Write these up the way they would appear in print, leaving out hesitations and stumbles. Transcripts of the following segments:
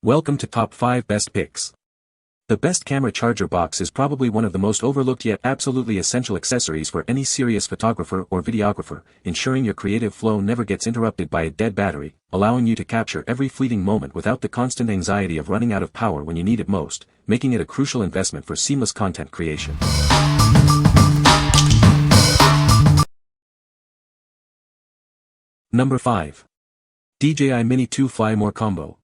Welcome to Top 5 Best Picks. The best camera charger box is probably one of the most overlooked yet absolutely essential accessories for any serious photographer or videographer, ensuring your creative flow never gets interrupted by a dead battery, allowing you to capture every fleeting moment without the constant anxiety of running out of power when you need it most, making it a crucial investment for seamless content creation. Number 5. DJI Mini 2 Fly More Combo.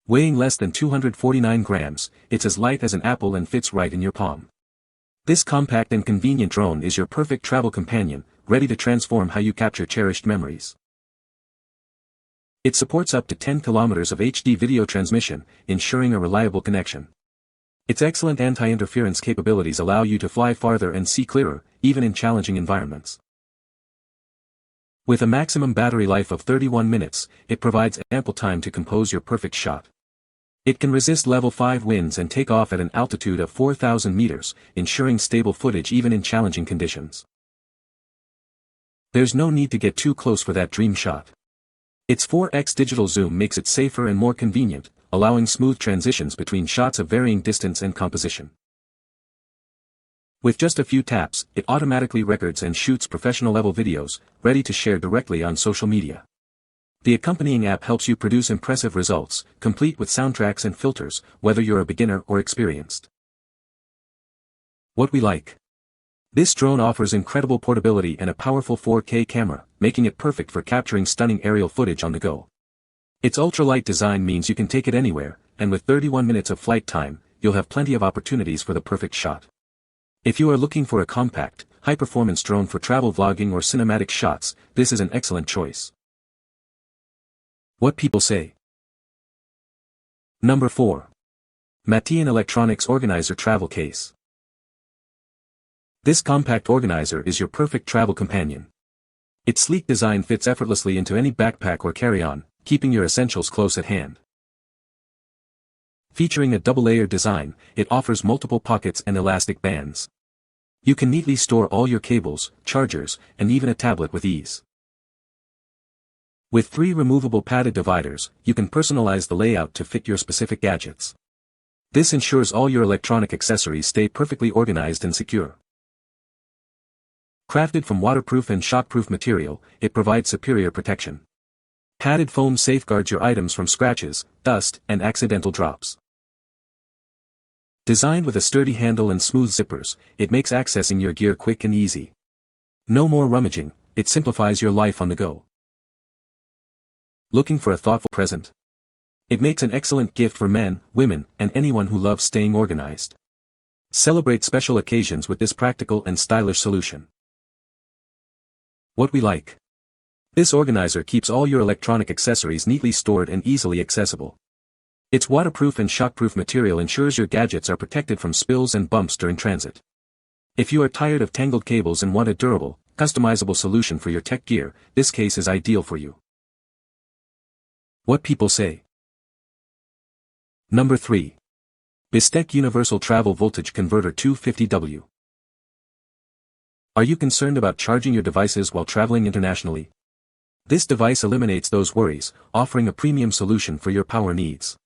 Weighing less than 249 grams, it's as light as an apple and fits right in your palm. This compact and convenient drone is your perfect travel companion, ready to transform how you capture cherished memories. It supports up to 10 kilometers of HD video transmission, ensuring a reliable connection. Its excellent anti-interference capabilities allow you to fly farther and see clearer, even in challenging environments. With a maximum battery life of 31 minutes, it provides ample time to compose your perfect shot. It can resist level 5 winds and take off at an altitude of 4,000 meters, ensuring stable footage even in challenging conditions. There's no need to get too close for that dream shot. Its 4x digital zoom makes it safer and more convenient, allowing smooth transitions between shots of varying distance and composition. With just a few taps, it automatically records and shoots professional-level videos, ready to share directly on social media. The accompanying app helps you produce impressive results, complete with soundtracks and filters, whether you're a beginner or experienced. What we like. This drone offers incredible portability and a powerful 4K camera, making it perfect for capturing stunning aerial footage on the go. Its ultralight design means you can take it anywhere, and with 31 minutes of flight time, you'll have plenty of opportunities for the perfect shot. If you are looking for a compact, high-performance drone for travel vlogging or cinematic shots, this is an excellent choice. What people say. Number 4. MATEIN Electronics Organizer Travel Case. This compact organizer is your perfect travel companion. Its sleek design fits effortlessly into any backpack or carry-on, keeping your essentials close at hand. Featuring a double-layer design, it offers multiple pockets and elastic bands. You can neatly store all your cables, chargers, and even a tablet with ease. With 3 removable padded dividers, you can personalize the layout to fit your specific gadgets. This ensures all your electronic accessories stay perfectly organized and secure. Crafted from waterproof and shockproof material, it provides superior protection. Padded foam safeguards your items from scratches, dust, and accidental drops. Designed with a sturdy handle and smooth zippers, it makes accessing your gear quick and easy. No more rummaging, it simplifies your life on the go. Looking for a thoughtful present? It makes an excellent gift for men, women, and anyone who loves staying organized. Celebrate special occasions with this practical and stylish solution. What we like. This organizer keeps all your electronic accessories neatly stored and easily accessible. Its waterproof and shockproof material ensures your gadgets are protected from spills and bumps during transit. If you are tired of tangled cables and want a durable, customizable solution for your tech gear, this case is ideal for you. What people say. Number 3. BESTEK Universal Travel Voltage Converter 250W. Are you concerned about charging your devices while traveling internationally? This device eliminates those worries, offering a premium solution for your power needs.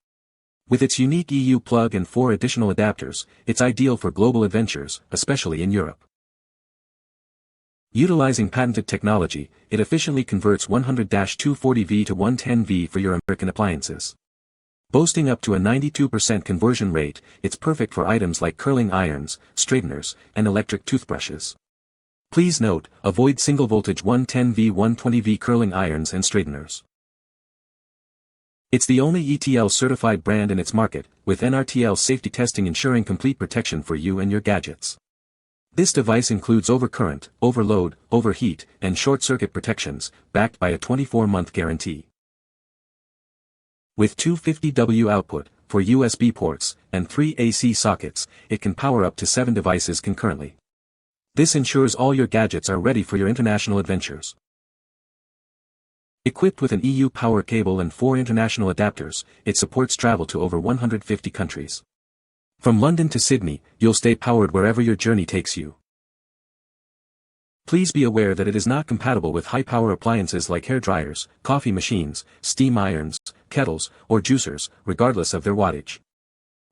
With its unique EU plug and 4 additional adapters, it's ideal for global adventures, especially in Europe. Utilizing patented technology, it efficiently converts 100-240V to 110V for your American appliances. Boasting up to a 92% conversion rate, it's perfect for items like curling irons, straighteners, and electric toothbrushes. Please note, avoid single-voltage 110V 120V curling irons and straighteners. It's the only ETL-certified brand in its market, with NRTL safety testing ensuring complete protection for you and your gadgets. This device includes overcurrent, overload, overheat, and short-circuit protections, backed by a 24-month guarantee. With 250W output, for USB ports, and 3 AC sockets, it can power up to 7 devices concurrently. This ensures all your gadgets are ready for your international adventures. Equipped with an EU power cable and 4 international adapters, it supports travel to over 150 countries. From London to Sydney, you'll stay powered wherever your journey takes you. Please be aware that it is not compatible with high-power appliances like hair dryers, coffee machines, steam irons, kettles, or juicers, regardless of their wattage.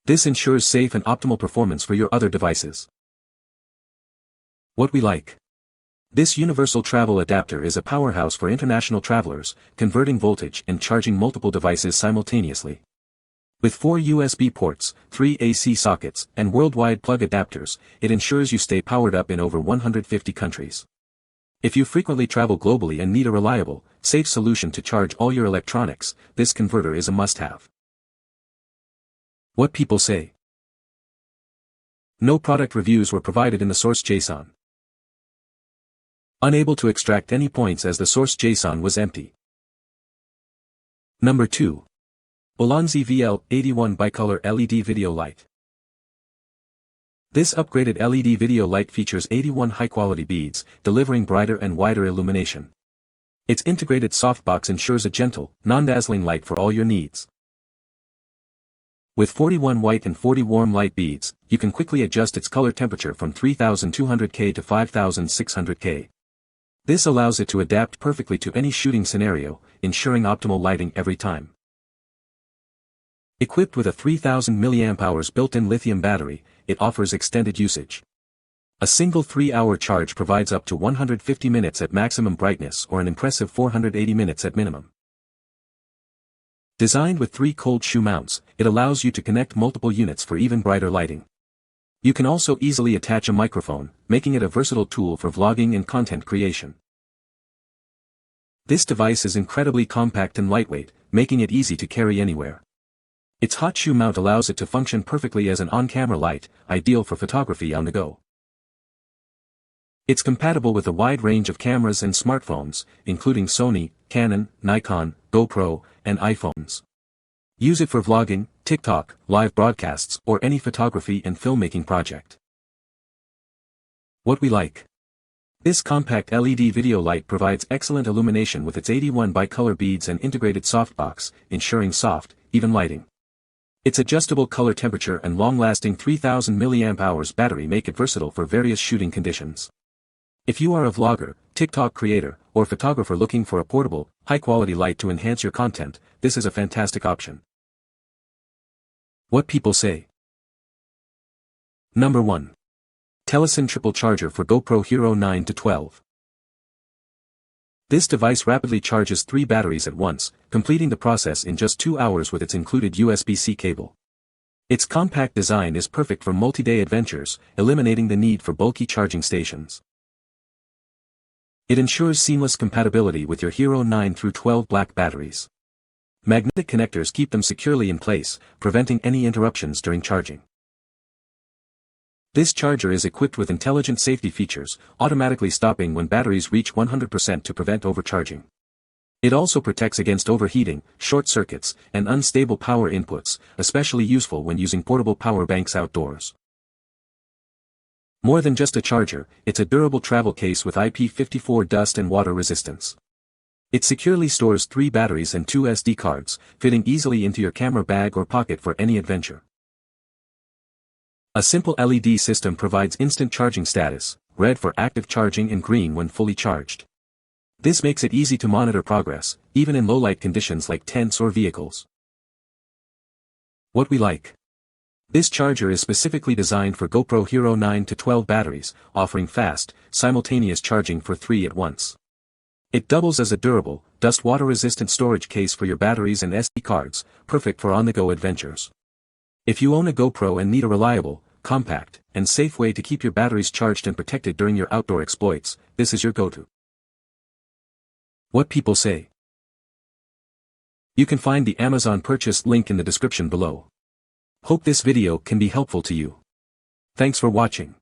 This ensures safe and optimal performance for your other devices. What we like. This universal travel adapter is a powerhouse for international travelers, converting voltage and charging multiple devices simultaneously. With 4 USB ports, 3 AC sockets, and worldwide plug adapters, it ensures you stay powered up in over 150 countries. If you frequently travel globally and need a reliable, safe solution to charge all your electronics, this converter is a must-have. What people say. No product reviews were provided in the source JSON. Unable to extract any points as the source JSON was empty. Number 2. ULANZI VL81 Bicolor LED Video Light. This upgraded LED video light features 81 high-quality beads, delivering brighter and wider illumination. Its integrated softbox ensures a gentle, non-dazzling light for all your needs. With 41 white and 40 warm light beads, you can quickly adjust its color temperature from 3200K to 5600K. This allows it to adapt perfectly to any shooting scenario, ensuring optimal lighting every time. Equipped with a 3000 mAh built-in lithium battery, it offers extended usage. A single 3-hour charge provides up to 150 minutes at maximum brightness or an impressive 480 minutes at minimum. Designed with 3 cold shoe mounts, it allows you to connect multiple units for even brighter lighting. You can also easily attach a microphone, making it a versatile tool for vlogging and content creation. This device is incredibly compact and lightweight, making it easy to carry anywhere. Its hot shoe mount allows it to function perfectly as an on-camera light, ideal for photography on the go. It's compatible with a wide range of cameras and smartphones, including Sony, Canon, Nikon, GoPro, and iPhones. Use it for vlogging, TikTok, live broadcasts, or any photography and filmmaking project. What we like. This compact LED video light provides excellent illumination with its 81 bicolor beads and integrated softbox, ensuring soft, even lighting. Its adjustable color temperature and long-lasting 3000 mAh battery make it versatile for various shooting conditions. If you are a vlogger, TikTok creator, or photographer looking for a portable, high-quality light to enhance your content, this is a fantastic option. What people say. Number 1. TELESIN Triple Charger for GoPro Hero 9 to 12. This device rapidly charges 3 batteries at once, completing the process in just 2 hours with its included USB-C cable. Its compact design is perfect for multi-day adventures, eliminating the need for bulky charging stations. It ensures seamless compatibility with your Hero 9 through 12 black batteries. Magnetic connectors keep them securely in place, preventing any interruptions during charging. This charger is equipped with intelligent safety features, automatically stopping when batteries reach 100% to prevent overcharging. It also protects against overheating, short circuits, and unstable power inputs, especially useful when using portable power banks outdoors. More than just a charger, it's a durable travel case with IP54 dust and water resistance. It securely stores 3 batteries and 2 SD cards, fitting easily into your camera bag or pocket for any adventure. A simple LED system provides instant charging status, red for active charging and green when fully charged. This makes it easy to monitor progress, even in low-light conditions like tents or vehicles. What we like. This charger is specifically designed for GoPro Hero 9 to 12 batteries, offering fast, simultaneous charging for 3 at once. It doubles as a durable, dust-water resistant storage case for your batteries and SD cards, perfect for on-the-go adventures. If you own a GoPro and need a reliable, compact, and safe way to keep your batteries charged and protected during your outdoor exploits, this is your go-to. What people say. You can find the Amazon purchase link in the description below. Hope this video can be helpful to you. Thanks for watching.